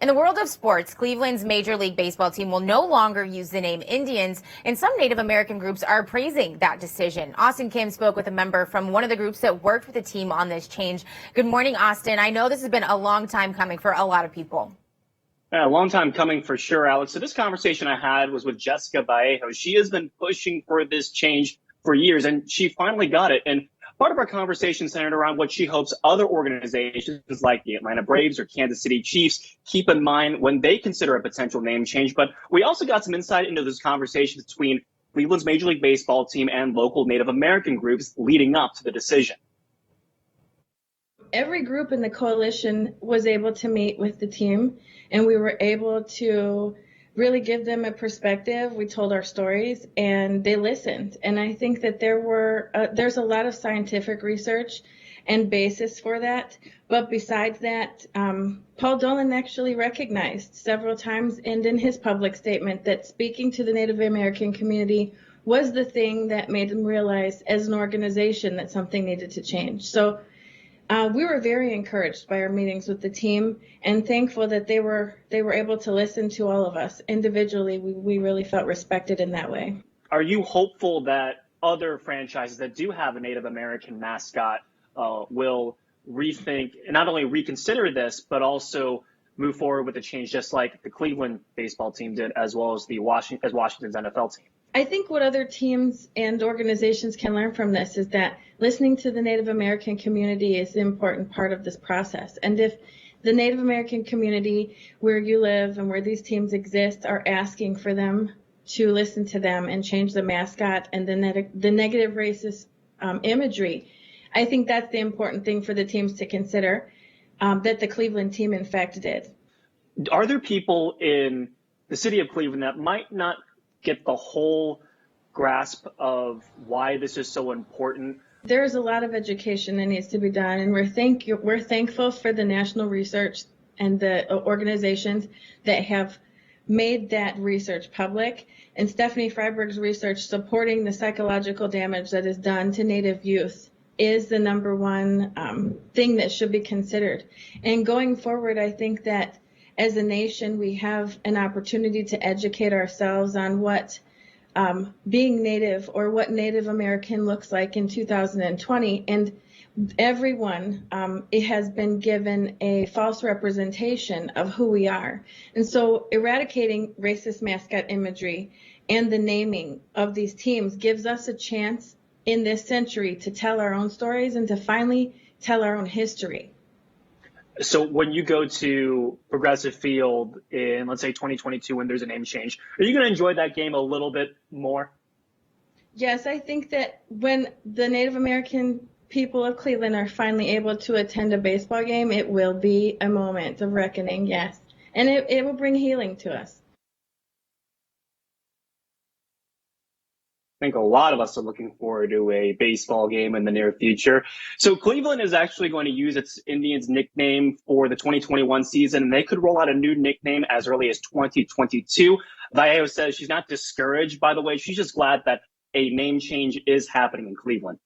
In the world of sports, Cleveland's Major League Baseball team will no longer use the name Indians, and some Native American groups are praising that decision. Austin Kim spoke with a member from one of the groups that worked with the team on this change. Good morning, Austin. I know this has been a long time coming for a lot of people. Yeah, a long time coming for sure, Alex. So this conversation I had was with Jessica Vallejo. She has been pushing for this change for years, and she finally got it. And part of our conversation centered around what she hopes other organizations like the Atlanta Braves or Kansas City Chiefs keep in mind when they consider a potential name change. But we also got some insight into this conversation between Cleveland's Major League Baseball team and local Native American groups leading up to the decision. Every group in the coalition was able to meet with the team, and we were able to really give them a perspective. We told our stories, and they listened. And I think that there's a lot of scientific research and basis for that. But besides that, Paul Dolan actually recognized several times and in his public statement that speaking to the Native American community was the thing that made him realize as an organization that something needed to change. So we were very encouraged by our meetings with the team and thankful that they were able to listen to all of us individually. We really felt respected in that way. Are you hopeful that other franchises that do have a Native American mascot will rethink and not only reconsider this, but also move forward with the change, just like the Cleveland baseball team did, as well as Washington's NFL team? I think what other teams and organizations can learn from this is that listening to the Native American community is an important part of this process. And if the Native American community where you live and where these teams exist are asking for them to listen to them and change the mascot and the negative racist imagery, I think that's the important thing for the teams to consider, that the Cleveland team in fact did. Are there people in the city of Cleveland that might not get the whole grasp of why this is so important? There's a lot of education that needs to be done, and we're thankful for the national research and the organizations that have made that research public. And Stephanie Freiberg's research supporting the psychological damage that is done to Native youth is the number one thing that should be considered. And going forward, I think that as a nation, we have an opportunity to educate ourselves on what being Native or what Native American looks like in 2020. And everyone it has been given a false representation of who we are. And so eradicating racist mascot imagery and the naming of these teams gives us a chance in this century to tell our own stories and to finally tell our own history. So when you go to Progressive Field in, let's say, 2022, when there's a name change, are you going to enjoy that game a little bit more? Yes, I think that when the Native American people of Cleveland are finally able to attend a baseball game, it will be a moment of reckoning, yes. And it will bring healing to us. I think a lot of us are looking forward to a baseball game in the near future. So Cleveland is actually going to use its Indians nickname for the 2021 season, and they could roll out a new nickname as early as 2022. Vallejo says she's not discouraged, by the way. She's just glad that a name change is happening in Cleveland.